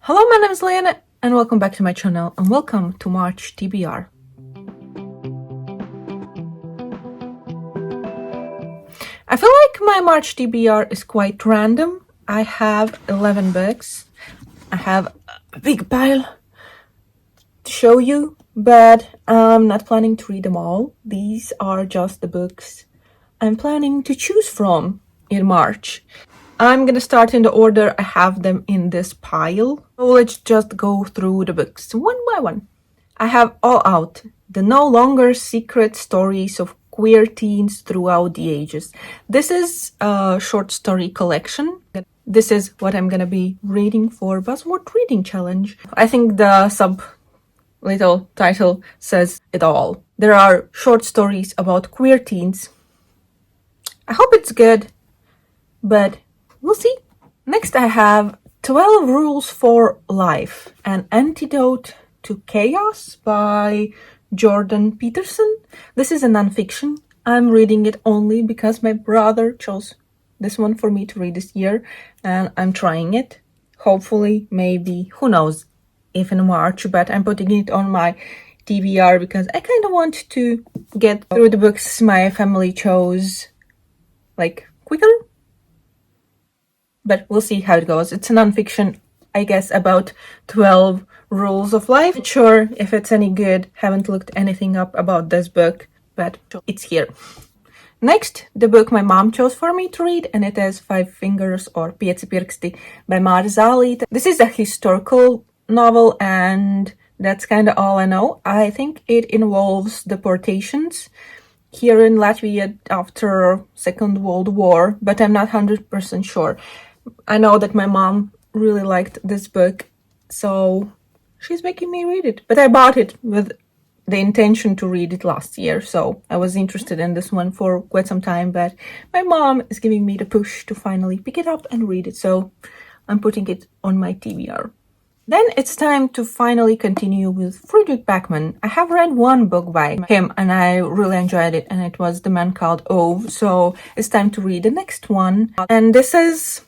Hello, my name is Liene, and welcome back to my channel, and welcome to March TBR. I feel like my March TBR is quite random. I have 11 books. I have a big pile to show you, but I'm not planning to read them all. These are just the books I'm planning to choose from in March. I'm gonna start in the order I have them in this pile. So let's just go through the books one by one. I have All Out, the no longer secret stories of queer teens throughout the ages. This is a short story collection. This is what I'm gonna be reading for Buzzword Reading Challenge. I think the little title says it all. There are short stories about queer teens. I hope it's good, but we'll see. Next I have 12 Rules for Life, an Antidote to Chaos by Jordan Peterson. This is a nonfiction. I'm reading it only because my brother chose this one for me to read this year, and I'm trying it. Hopefully, maybe, who knows, if in March, but I'm putting it on my TBR because I kind of want to get through the books my family chose, like, quicker. But we'll see how it goes. It's a nonfiction, I guess, about 12 rules of life. Not sure if it's any good. Haven't looked anything up about this book, but it's here. Next, the book my mom chose for me to read, and it is Five Fingers or Pieci pirksti by Māra. This is a historical novel, and that's kind of all I know. I think it involves deportations here in Latvia after Second World War, but I'm not 100% sure. I know that my mom really liked this book, so she's making me read it. But I bought it with the intention to read it last year, so I was interested in this one for quite some time, but my mom is giving me the push to finally pick it up and read it, so I'm putting it on my TBR. Then it's time to finally continue with Friedrich Bachmann. I have read one book by him and I really enjoyed it, and it was The Man Called Ove, so it's time to read the next one. And this is,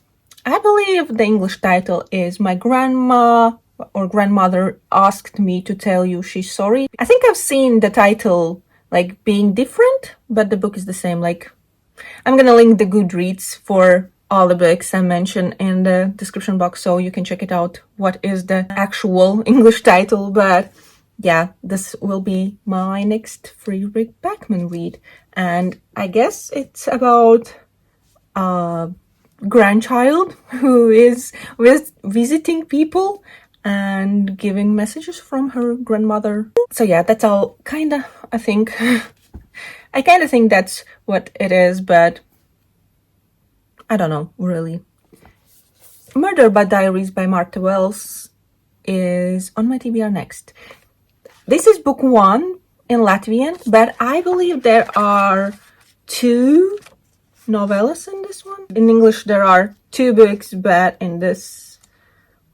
I believe the English title is My Grandma or Grandmother Asked Me to Tell You She's Sorry. I think I've seen the title like being different, but the book is the same. Like, I'm gonna link the Goodreads for all the books I mentioned in the description box, so you can check it out what is the actual English title. But yeah, this will be my next Friedrich Bachmann read, and I guess it's about grandchild who is visiting people and giving messages from her grandmother. So yeah, that's all kinda, I think. I kinda think that's what it is, but I don't know, really. Murder by Diaries by Martha Wells is on my TBR next. This is book 1 in Latvian, but I believe there are 2 novellas in this one. In English there are 2 books, but in this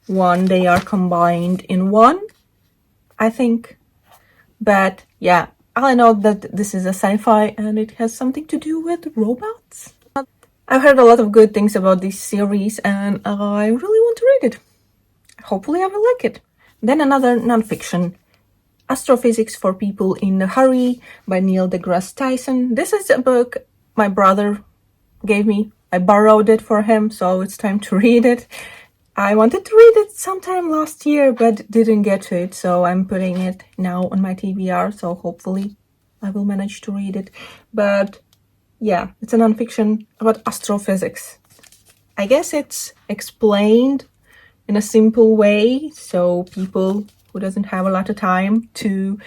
one they are combined in one, I think. But yeah, all I know that this is a sci-fi and it has something to do with robots. I've heard a lot of good things about this series and I really want to read it. Hopefully I will like it. Then another nonfiction, Astrophysics for People in a Hurry by Neil deGrasse Tyson. This is a book my brother gave me. I borrowed it for him, so it's time to read it. I wanted to read it sometime last year, but didn't get to it, so I'm putting it now on my TBR, so hopefully I will manage to read it. But yeah, it's a nonfiction about astrophysics. I guess it's explained in a simple way, so people who doesn't have a lot of time to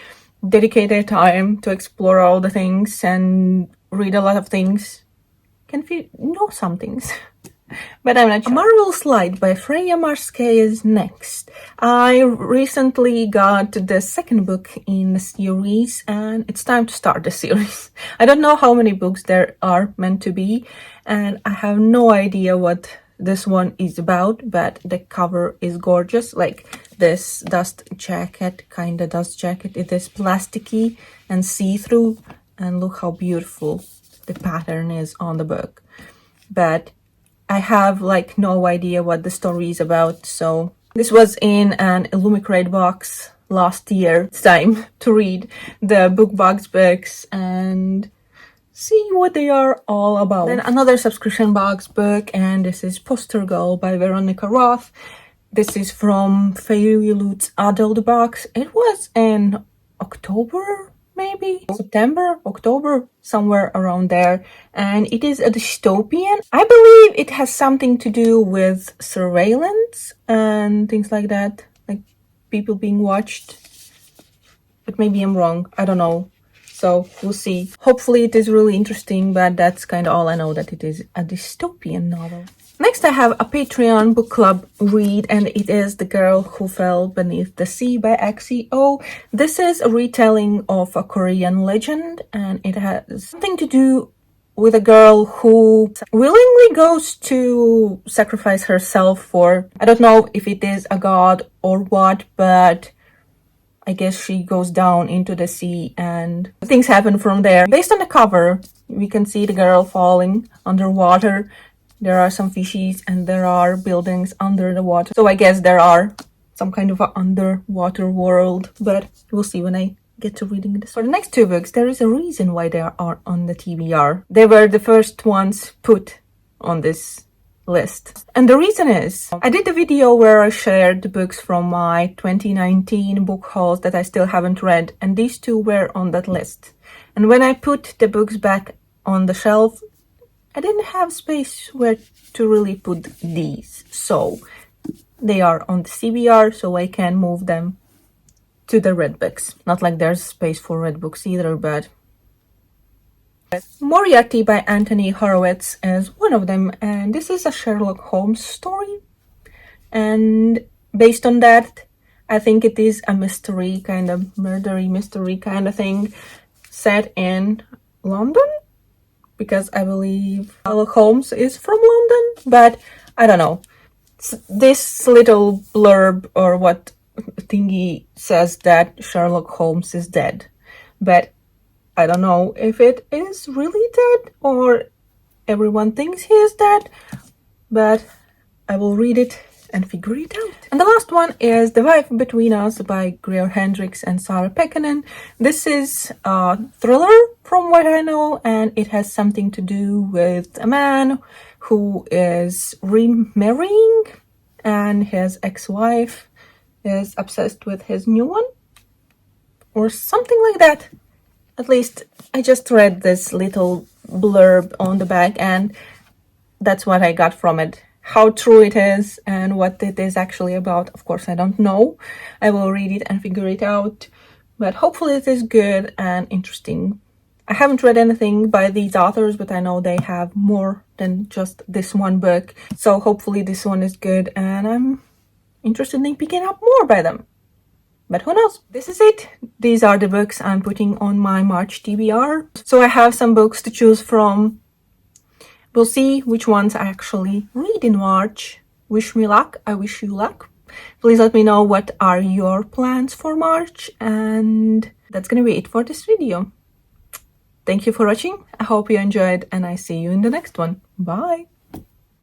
dedicate their time to explore all the things and read a lot of things can know some things. But I'm not sure. A Marvelous Light by Freya Marske is next. I recently got the second book in the series and it's time to start the series. I don't know how many books there are meant to be and I have no idea what this one is about, but the cover is gorgeous. Like this dust jacket, kind of dust jacket. It is plasticky and see-through, and look how beautiful the pattern is on the book. But I have like no idea what the story is about, so This was in an Illumicrate box last year. It's time to read the book box books and see what they are all about. Then another subscription box book, and this is Poster Girl by Veronica Roth. This is from Fairy Loot's adult box. It was in October, maybe? September, October, somewhere around there. And it is a dystopian. I believe it has something to do with surveillance and things like that. Like people being watched. But maybe I'm wrong. I don't know. So we'll see. Hopefully it is really interesting, but that's kind of all I know, that it is a dystopian novel. Next I have a Patreon book club read, and it is The Girl Who Fell Beneath the Sea by XEO. This is a retelling of a Korean legend, and it has something to do with a girl who willingly goes to sacrifice herself for, I don't know if it is a god or what, but I guess she goes down into the sea and things happen from there. Based on the cover, we can see the girl falling underwater. There are some fishies and there are buildings under the water. So I guess there are some kind of an underwater world, but we'll see when I get to reading this. For the next two books, there is a reason why they are on the TBR. They were the first ones put on this list. And the reason is, I did a video where I shared the books from my 2019 book hauls that I still haven't read, and these two were on that list. And when I put the books back on the shelf, I didn't have space where to really put these. So they are on the CBR, so I can move them to the red books. Not like there's space for red books either, but Moriarty by Anthony Horowitz is one of them, and this is a Sherlock Holmes story. And based on that, I think it is a mystery, kind of murdery mystery kind of thing, set in London, because I believe Sherlock Holmes is from London, but I don't know. This little blurb or what thingy says that Sherlock Holmes is dead, but I don't know if it is really dead or everyone thinks he is dead, but I will read it and figure it out. And the last one is The Wife Between Us by Greer Hendricks and Sarah Pekkanen. This is a thriller from what I know, and it has something to do with a man who is remarrying and his ex-wife is obsessed with his new one or something like that. At least I just read this little blurb on the back and that's what I got from it. How true it is and what it is actually about, of course, I don't know. I will read it and figure it out, but hopefully it is good and interesting. I haven't read anything by these authors, but I know they have more than just this one book. So hopefully this one is good and I'm interested in picking up more by them. But who knows? This is it. These are the books I'm putting on my March TBR. So I have some books to choose from. We'll see which ones I actually read in March. Wish me luck. I wish you luck. Please let me know what are your plans for March. And that's gonna be it for this video. Thank you for watching. I hope you enjoyed and I see you in the next one. Bye!